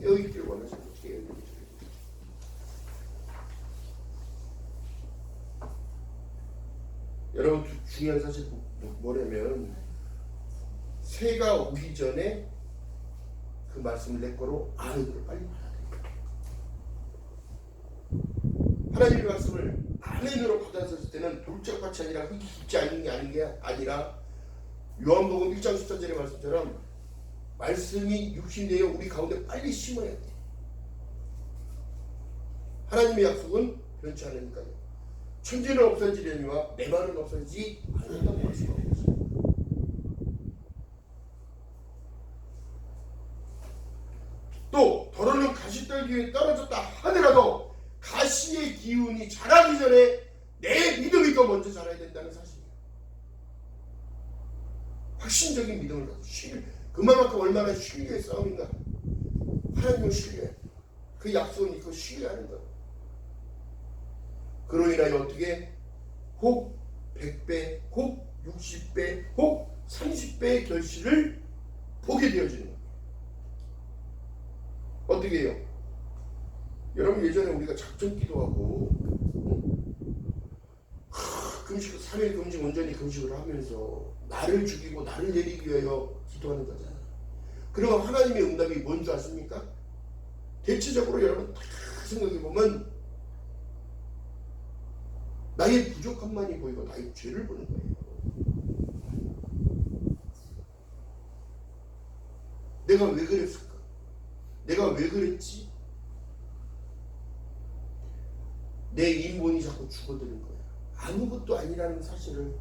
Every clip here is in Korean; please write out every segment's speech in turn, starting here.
깨어있기를 원하시는 깨어있기를. 여러분 중요한 사실 뭐냐면 새가 오기 전에 그 말씀을 내 거로 안으로 빨리 받아야 돼요. 하나님의 말씀을 안으로 받아들였을 때는 돌짝밭이 아니라 흙이 깊지 않은 게 아니라 요한복음 1장 14절의 말씀처럼 말씀이 육신되어 우리 가운데 빨리 심어야 돼. 하나님의 약속은 변치 않으니까요. 천지는 없어지려니와 내 말은 없어지지 않는다고 할 수가 없어요. 또 더러는 가시떨 위에 떨어졌다 하더라도 가시의 기운이 자라기 전에 내 믿음이 더 먼저 자라야 된다는 사실이에요. 확신적인 믿음을 가지고 그만큼 얼마나 신뢰의 싸움인가. 하나님을 신뢰해. 그 약속은 이거 신뢰하는 거예요. 그로 인하여 어떻게 혹 100배, 혹 60배, 혹 30배의 결실을 보게 되어지는 거예요. 어떻게 해요? 여러분 예전에 우리가 작전 기도하고 금식 3일 금식 온전히 금식을 하면서 나를 죽이고 나를 내리기 위하여 기도하는 거잖아요. 그러면 하나님의 응답이 뭔지 아십니까? 대체적으로 여러분 다 생각해보면 나의 부족함만이 보이고 나의 죄를 보는 거예요. 내가 왜 그랬을까? 내가 왜 그랬지? 내 인본이 자꾸 죽어드는 거야. 아무것도 아니라는 사실을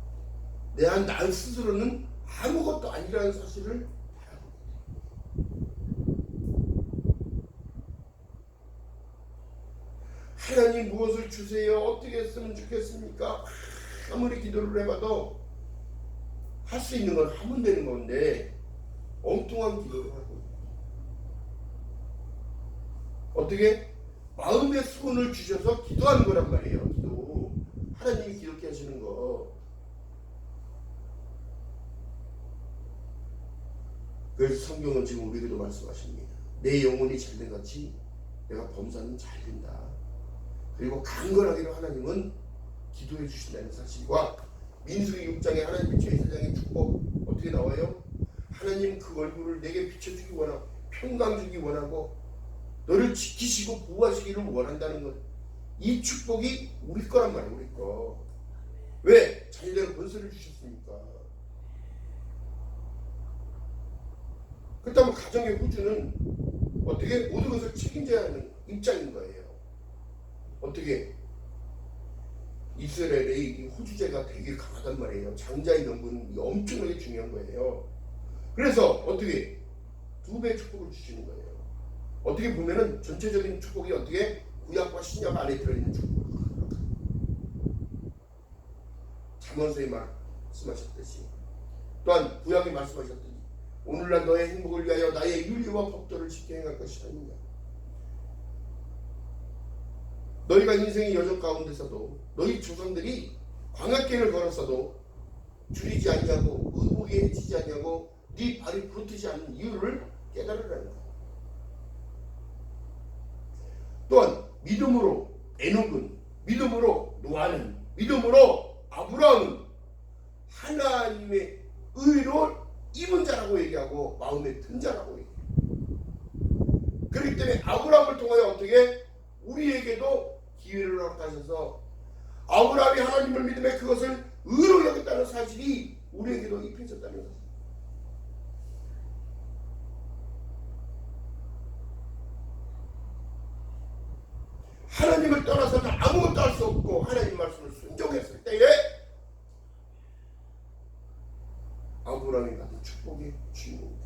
나 스스로는 아무것도 아니라는 사실을 바라보게 돼. 하나님 무엇을 주세요? 어떻게 했으면 좋겠습니까? 아무리 기도를 해봐도 할 수 있는 건 하면 되는 건데 엉뚱한 기도를 하고 어떻게? 마음의 수건을 주셔서 기도하는 거란 말이에요. 기도. 하나님이 기도케 하시는 거. 그래서 성경은 지금 우리에게도 말씀하십니다. 내 영혼이 잘된 같이 내가 범사는 잘 된다. 그리고 강건하기로 하나님은 기도해 주신다는 사실과 민수기 6장에 하나님의 제사장의 축복 어떻게 나와요? 하나님 그 얼굴을 내게 비춰주기 원하고 평강 주기 원하고 너를 지키시고 보호하시기를 원한다는 것. 이 축복이 우리 거란 말이에요. 우리 거. 왜? 자녀들은 권세를 주셨으니까. 그렇다면 가정의 호주는 어떻게 모든 것을 책임져야 하는 입장인 거예요. 어떻게? 이스라엘의 호주제가 되게 강하단 말이에요. 장자의 명분이 엄청나게 중요한 거예요. 그래서 어떻게? 2배의 축복을 주시는 거예요. 어떻게 보면은 전체적인 축복이 어떻게 구약과 신약 안에 들어있는 축복. 잠언서에 말씀하셨듯이 또한 구약에 말씀하셨듯이 오늘날 너의 행복을 위하여 나의 윤리와 법도를 지켜 행할 것이 아니냐. 너희가 인생의 여정 가운데서도 너희 조상들이 광야길을 걸었어도 줄이지 아니하고 의복에 해치지 아니하고 네 발이 부르트지 않는 이유를 깨달으라는 거야. 또한 믿음으로 에녹은, 믿음으로 노아는, 믿음으로 아브라함은 하나님의 의로 입은 자라고 얘기하고 마음에 든 자라고 얘기해요. 그렇기 때문에 아브라함을 통하여 어떻게 우리에게도 기회를 허락하셔서 아브라함이 하나님을 믿음에 그것을 의로 여겼다는 사실이 우리에게도 입혀졌다는 것입니다. 하나님을 떠나서는 아무것도 할 수 없고 하나님 말씀을 순종했을 때에 아브라함이 받은 축복의 주인공이다.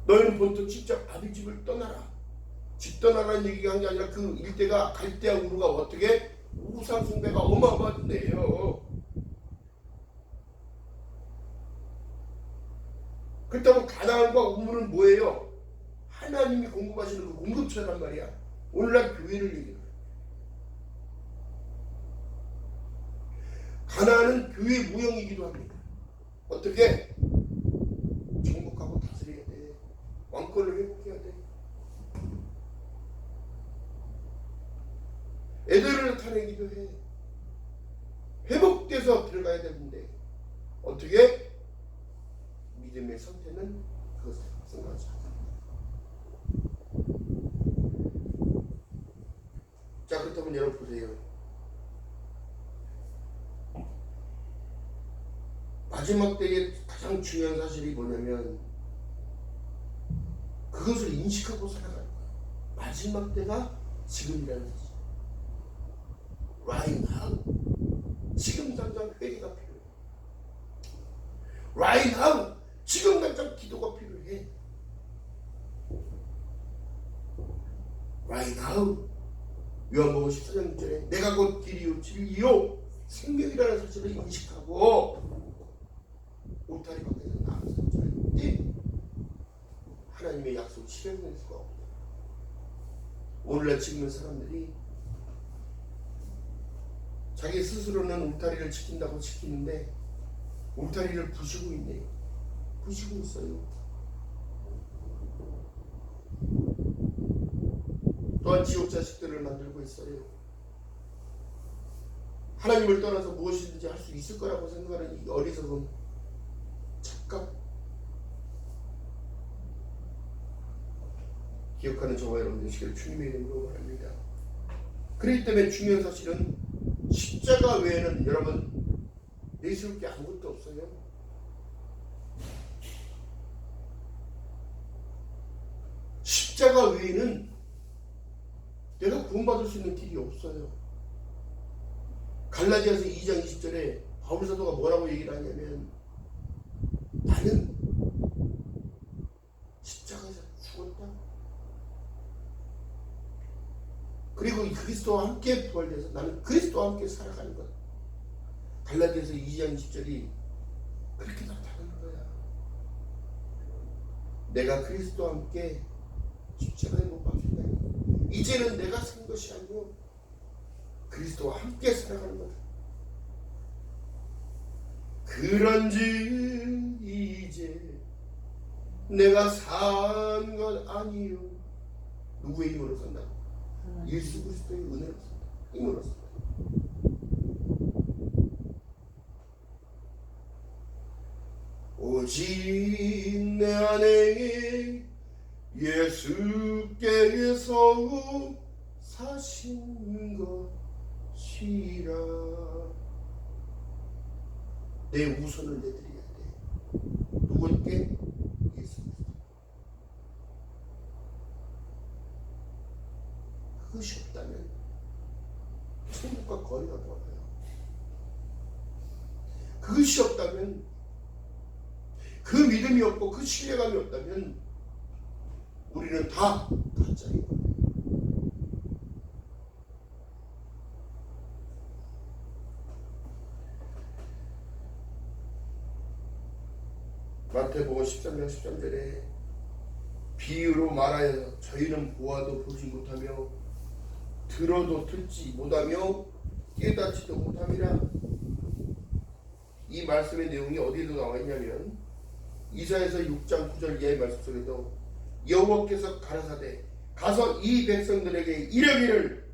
너희는 본토 직접 아비 집을 떠나라. 집 떠나라는 얘기가 한 게 아니라 그 일대가 갈대아 우르가 어떻게 우상 숭배가 어마어마한데요. 그렇다고 가나안과 우물은 뭐예요? 하나님이 공급하시는 그 공급처란 말이야. 오늘날 교회를 얘기해요. 가나안은 교회 무형이기도 합니다. 어떻게? 정복 나타내기도 해. 회복돼서 들어가야 되는데 어떻게? 믿음의 상태는 그것을 생각하지 않는다. 자, 그렇다면 여러분 보세요. 마지막 때의 가장 중요한 사실이 뭐냐면 그것을 인식하고 살아가는 거예요. 마지막 때가 지금이라는 사실. Right now. 지금 당장 회개가 필요해. Right now. 지금 당장 기도가 필요해. Right now. 요한복음 14장 6절에 내가 곧 길이요 진리요 생명이라는 사실을 인식하고 울타리 밖에서 나가서 절대 하나님의 약속을 실현할 수가 없다. 오늘날 지금 사람들이 자기 스스로는 울타리를 지킨다고 지키는데 울타리를 부수고 있네요. 부수고 있어요. 또한 지옥 자식들을 만들고 있어요. 하나님을 떠나서 무엇이든지 할 수 있을 거라고 생각하는 이 어리석은 착각. 기억하는 저와 여러분 되시기를 주님의 이름으로 바랍니다. 그렇기 때문에 중요한 사실은 십자가 외에는 여러분 내세울 게 아무것도 없어요. 십자가 외에는 내가 구원받을 수 있는 길이 없어요. 갈라디아서 2장 20절에 바울 사도가 뭐라고 얘기를 하냐면 나는 십자가에서 죽었다. 그리고 그리스도와 함께 부활돼서 나는 그리스도와 함께 살아가는 것. 갈라디아서 2장 20절이 그렇게 나타나는 거야. 내가 그리스도와 함께 십자가에 못 박힌다. 이제는 내가 산 것이 아니고 그리스도와 함께 살아가는 거다. 그런즉 이제 내가 산 것 아니요. 누구의 힘으로 산다고? 예수 그리스도의 은혜로 산다. 힘으로 산다. 오직 내 안에 예수께서 사신 것이라. 내 우선을 내드려야 돼. 누구께? 예수 그리스도. 그것이 없다면 천국과 거리가 멀어요. 그것이 없다면, 그 믿음이 없고 그 신뢰감이 없다면 우리는 다 가짜인 거예요. 마태복음 13장 13절에 비유로 말하여 저희는 보아도 보지 못하며 들어도 듣지 못하며 깨닫지도 못함이라. 이 말씀의 내용이 어디에도 나와 있냐면 이사야서 6장 9절 이하의 말씀 속에도 여호와께서 가라사대 가서 이 백성들에게 이르기를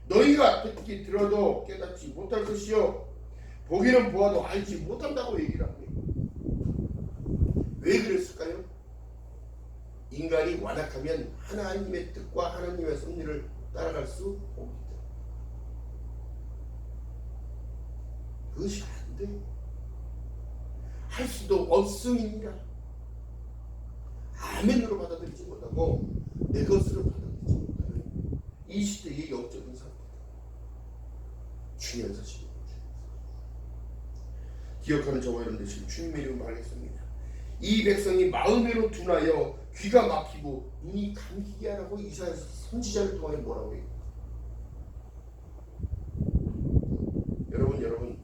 너희가 듣기 들어도 깨닫지 못할 것이요 보기는 보아도 알지 못한다고 얘기를 합니다. 왜 그랬을까요? 인간이 완악하면 하나님의 뜻과 하나님의 섭리를 따라갈 수 없기 때문에. 그것이 안 돼. 할 수도 없음이니라. 아멘으로 받아들이지 못하고 내 것으로 받아들이지 못하는 이 시대의 영적인 상태다. 중요한 사실입니다. 기억하는 저와 여러분 되시길 주님의 이름으로 말하겠습니다. 이 백성이 마음으로 둔하여 귀가 막히고 눈이 감기게 하라고 이사야서 선지자를 통하여 뭐라고 해요? 여러분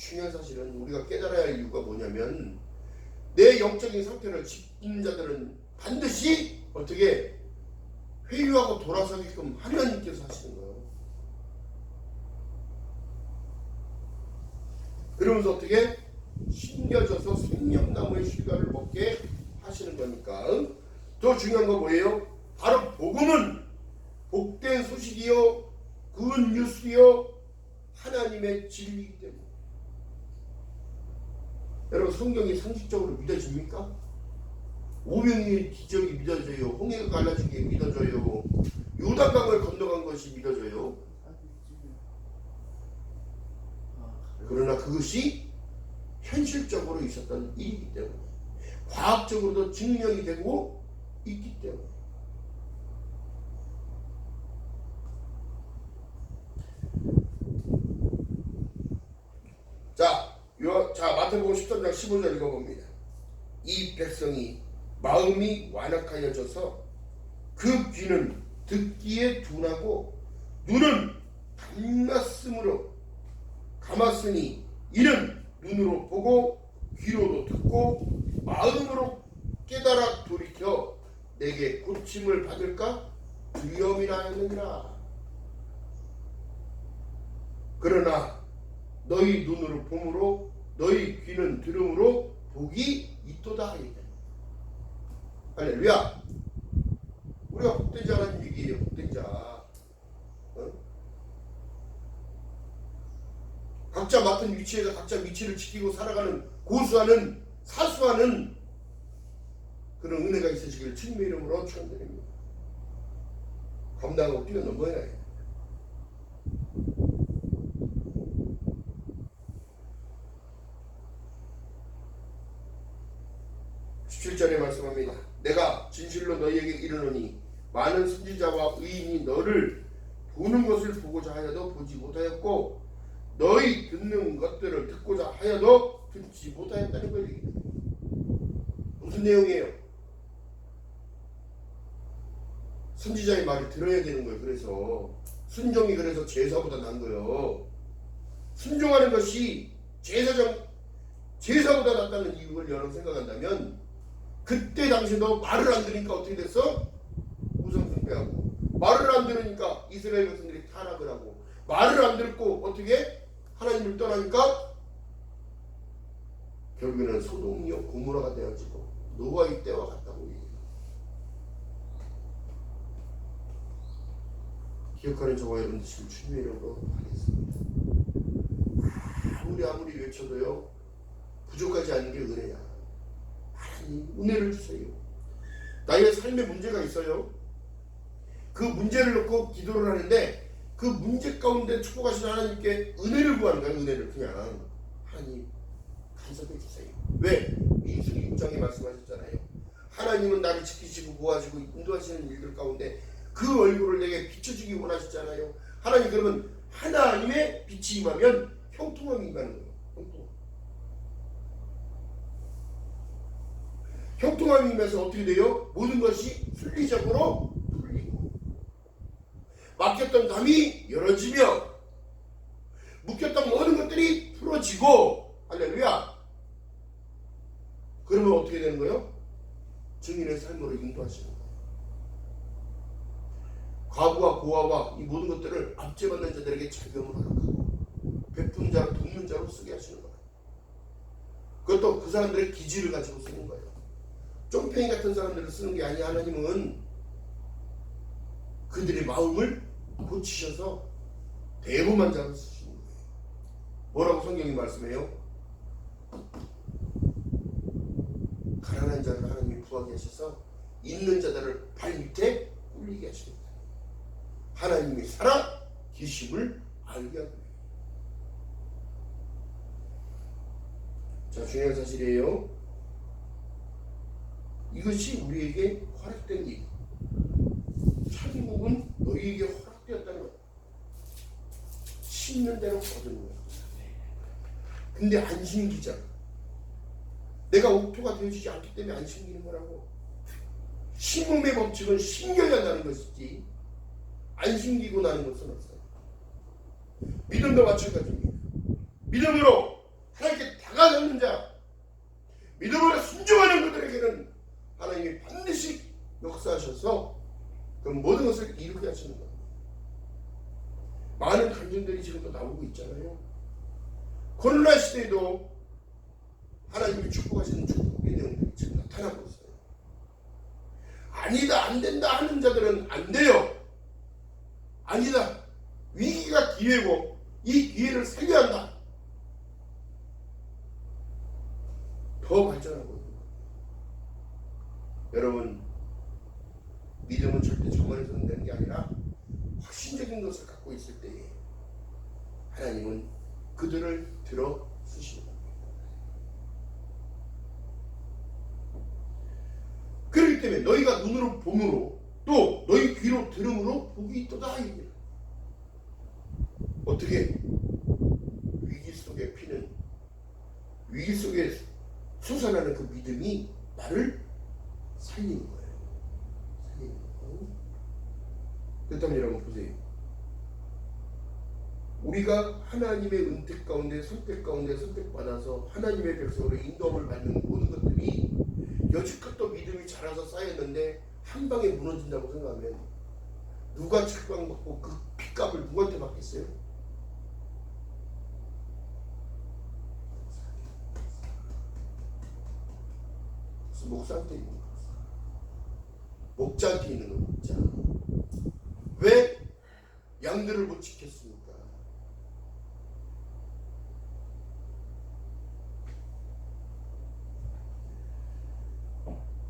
중요한 사실은 우리가 깨달아야 할 이유가 뭐냐면 내 영적인 상태를 지키는 자들은 반드시 어떻게 회유하고 돌아서게끔 하나님께서 하시는 거예요. 그러면서 어떻게 심겨져서 생명나무의 실과를 먹게 하시는 거니까. 더 중요한 건 뭐예요? 바로 복음은 복된 소식이요 그 굿뉴스요 하나님의 진리이기 때문에. 여러분 성경이 상식적으로 믿어집니까? 오병이의 기적이 믿어져요. 홍해가 갈라진 게 믿어져요. 요단강을 건너간 것이 믿어져요. 그러나 그것이 현실적으로 있었던 일이기 때문에, 과학적으로도 증명이 되고 있기 때문에. 자, 마태복음 13장 15절 읽어봅니다. 이 백성이 마음이 완악하여져서 그 귀는 듣기에 둔하고 눈은 감았으니 이는 눈으로 보고 귀로도 듣고 마음으로 깨달아 돌이켜 내게 고침을 받을까 두려움이라 하느니라. 그러나 너희 눈으로 봄으로 너희 귀는 들음으로 복이 있도다 하리라. 할렐루야. 우리가 복된 자라는 얘기예요. 복된 자. 각자 맡은 위치에서 각자 위치를 지키고 살아가는, 고수하는, 사수하는 그런 은혜가 있으시기를 주님의 이름으로 축원드립니다. 감당하고 뛰어넘어야 해요. 17절에 말씀합니다. 내가 진실로 너희에게 이르노니 많은 선지자와 의인이 너를 보는 것을 보고자 하여도 보지 못하였고 너희 듣는 것들을 듣고자 하여도 듣지 못하였다는 걸 얘기합니다. 무슨 내용이에요? 선지자의 말을 들어야 되는 거예요. 그래서 순종이 그래서 제사보다 난 거예요. 순종하는 것이 제사보다 낫다는 이유를 여러분 생각한다면, 그때 당시도 말을 안 들으니까 어떻게 됐어? 우상숭배하고, 말을 안 들으니까 이스라엘 백성들이 타락을 하고, 말을 안 듣고 어떻게 하나님을 떠나니까 결국에는 소돔이요 고모라가 되어지고 노아의 때와 같다고 얘기해요. 기억하는 저와 여러분 되시길 주님의 이름으로 하겠습니다. 아무리 외쳐도요 부족하지 않은 게 은혜야. 하나님 은혜를 주세요. 나의 삶에 문제가 있어요. 그 문제를 놓고 기도를 하는데 그 문제 가운데 축복하신 하나님께 은혜를 구하는 거예요. 은혜를 그냥 하나님 간섭해 주세요. 왜? 민수기 6장에 말씀하셨잖아요. 하나님은 나를 지키시고 보호하시고 인도하시는 일들 가운데 그 얼굴을 내게 비춰주기 원하셨잖아요. 하나님, 그러면 하나님의 빛이 임하면 형통함이 임하는 거예요. 형통함이 임해서 어떻게 돼요? 모든 것이 순리적으로 풀리고 막혔던 담이 열어지며 묶였던 모든 것들이 풀어지고, 할렐루야. 그러면 어떻게 되는 거예요? 증인의 삶으로 인도하시는 거예요. 과부와 고아와 이 모든 것들을 압제받는 자들에게 자격을 허락하고 베푼 자로 돕는 자로 쓰게 하시는 거예요. 그것도 그 사람들의 기질을 가지고 쓰는 거예요. 쫑팽이 같은 사람들을 쓰는 게 아니야. 하나님은 그들의 마음을 고치셔서 대범한 자로 쓰시는 거예요. 뭐라고 성경이 말씀해요? 가난한 자를 하나님이 구하게 하셔서 있는 자들을 발 밑에 꿀리게 하십니다. 하나님이 살아 계심을 알게 하고. 자, 중요한 사실이에요. 이것이 우리에게 허락된 일. 천국은 너희에게 허락되었다는 거예요. 심는 대로 거두는 거예요. 근데 안 심기잖아. 내가 옥토가 되어지지 않기 때문에 안 심기는 거라고. 심음의 법칙은 심겨야 한다는 것이지 안 심기고 나는 것은 없어요. 믿음도 마찬가지입니다. 믿음으로 하나님께 다가가는 자, 믿음으로 순종하는 그들에게는 하나님이 반드시 역사하셔서 그 모든 것을 이루게 하시는 겁니다. 많은 간증들이 지금도 나오고 있잖아요. 코로나 시대에도 하나님이 축복하시는 축복의 내용들이 지금 나타나고 있어요. 아니다, 안 된다 하는 자들은 안 돼요. 아니다, 위기 기회고 이 기회를 살려야 한다. 더 발전하고 있는 거예요. 여러분, 믿음은 절대 저만에서 되는 게 아니라 확신적인 것을 갖고 있을 때에 하나님은 그들을 들어 쓰시는 겁니다. 그렇기 때문에 너희가 눈으로 봄으로 또 너희 귀로 들음으로 복이 있도다. 어떻게? 위기 속에 피는, 위기 속에 솟아나는 그 믿음이 나를 살리는 거예요. 살리는 거예요. 그렇다면 여러분 보세요. 우리가 하나님의 은택 가운데 선택 가운데 선택받아서 하나님의 백성으로 인도함을 받는 모든 것들이 여지껏 또 믿음이 자라서 쌓였는데 한 방에 무너진다고 생각하면 누가 책방받고 그 핏값을 누구한테 받겠어요? 목사한테 있는 거예요. 목자한테 있는 거예요. 목자. 왜? 양들을 못 지켰습니까?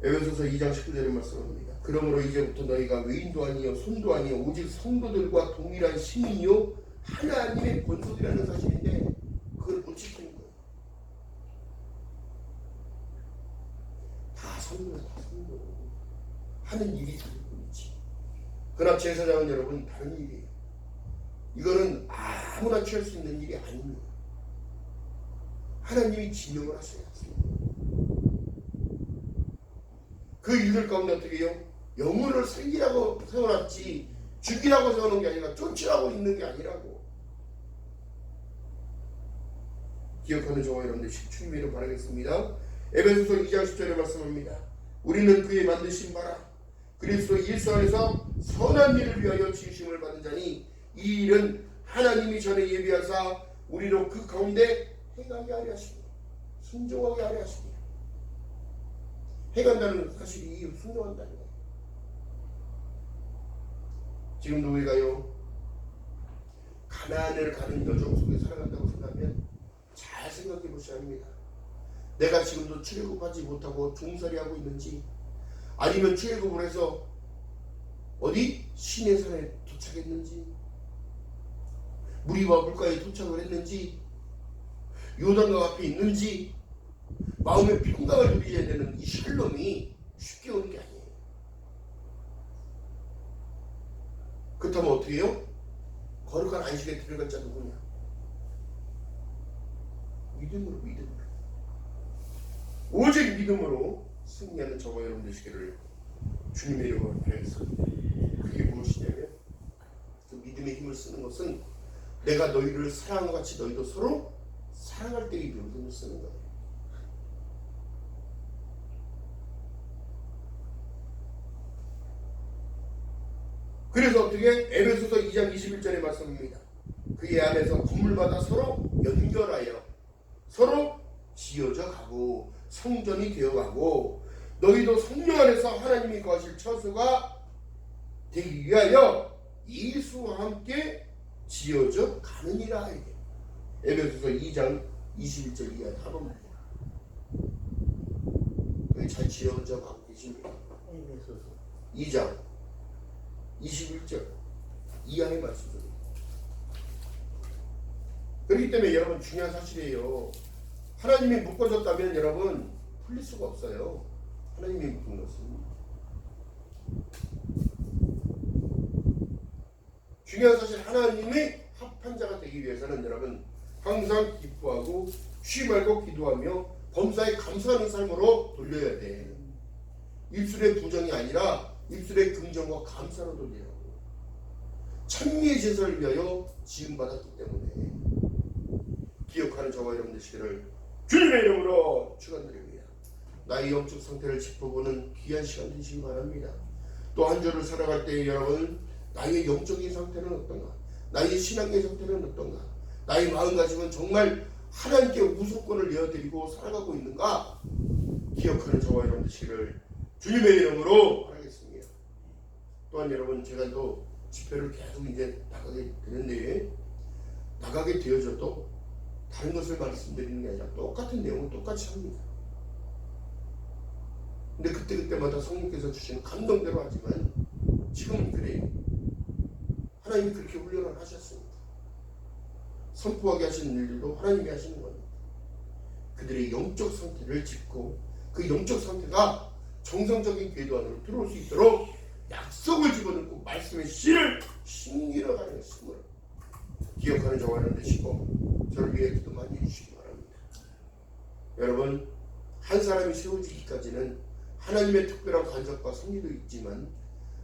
에베소서 2장 19절의 말씀입니다. 그러므로 이제부터 너희가 외인도 아니요 손도 아니요 오직 성도들과 동일한 시민이요 하나님의 권속이라는 사실인데 그걸 못 지키는 거예요. 다 성도야, 다 성도. 하는 일이 다를 뿐이지. 그러나 제사장은 여러분 다른 일이에요. 이거는 아무나 취할 수 있는 일이 아닙니다. 하나님이 지명을 하셔야 합니다. 그 일들 가운데 어떻게 해요? 영혼을 살리라고 세워놨지 죽이라고 세워놓은 게 아니라 쫓으라고 있는 게 아니라고. 기억하는 저와 여러분들 주님의 이름 바라겠습니다. 에베소서 2장 10절에 말씀합니다. 우리는 그의 만드신 바라 그리스도 예수 안에서 선한 일을 위하여 지으심을 받은 자니 이 일은 하나님이 전에 예비하사 우리로 그 가운데 행하게 하려 하시니 순종하게 하려 하시니. 행한다는 사실이 순종한다는 거예요. 지금도 우리가요 가나안을 가는 여정 속에 살아간다고 생각하면 잘 생각해 보셔야 합니다. 내가 지금도 출애굽하지 못하고 종살이하고 있는지 아니면 출애굽을 해서 어디 시내산에 도착했는지 무리와 물가에 도착을 했는지 요단강 앞에 있는지 마음의 평강을 누리셔야 되는 이 샬롬이 쉽게 오는 게 아니에요. 그렇다면 어떻게 해요? 거룩한 안식에 들어갈 자 누구냐? 믿음으로. 오직 믿음으로 승리하는 저와 여러분 되시기를 주님의 이름으로 바라겠습니다. 그게 무엇이냐면 그 믿음의 힘을 쓰는 것은 내가 너희를 사랑과 같이 너희도 서로 사랑할 때의 믿음을 쓰는 거예요. 그래서 어떻게 에베소서 2장 21절의 말씀입니다. 그의 안에서 건물마다 서로 연결하여 서로 지어져 가고 성전이 되어가고 너희도 성령 안에서 하나님이 거하실 처소가 되기 위하여 예수와 함께 지어져 가느니라. 에베소서 2장 21절 이하에 하봅니다. 잘 지어져 가고 계십니다. 에베소서 2장 21절 이하의 말씀입니다. 그렇기 때문에 여러분 중요한 사실이에요. 하나님이 묶어졌다면 여러분 풀릴 수가 없어요. 하나님이 묶은 것은 중요한 사실 하나님이 합한 자가 되기 위해서는 여러분 항상 기뻐하고 쉬지 말고 기도하며 범사에 감사하는 삶으로 돌려야 돼. 입술의 부정이 아니라 입술의 긍정과 감사로 돌리라고. 찬미의 제사를 위하여 지음받았기 때문에 기억하는 저와 여러분 되시기를 주님의 이름으로 축원드립니다. 나의 영적 상태를 짚어보는 귀한 시간 되시기 바랍니다. 또 한 주를 살아갈 때 여러분 나의 영적인 상태는 어떤가? 나의 신앙의 상태는 어떤가? 나의 마음가짐은 정말 하나님께 우선권을 내어드리고 살아가고 있는가? 기억하는 저와 여러분 되시기를 주님의 이름으로 바라겠습니다. 또한 여러분 제가 또 집회를 계속 이제 나가게 되는데 나가게 되어져도 다른 것을 말씀드리는 게 아니라 똑같은 내용을 똑같이 합니다. 근데 그때마다 성령께서 주시는 감동대로 하지만 지금은 그래요. 하나님이 그렇게 훈련을 하셨습니다. 선포하게 하시는 일들도 하나님이 하시는 겁니다. 그들의 영적 상태를 짚고 그 영적 상태가 정상적인 궤도 안으로 들어올 수 있도록 약속을 집어넣고 말씀의 씨를 심기러 가는 것을 기억하는 저와 여러분 되시고 저를 위해 기도 많이 해주시기 바랍니다. 여러분, 한 사람이 세워지기까지는 하나님의 특별한 간섭과 섭리도 있지만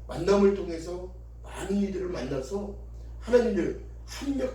만남을 통해서 많은 이들을 만나서 하나님을 합력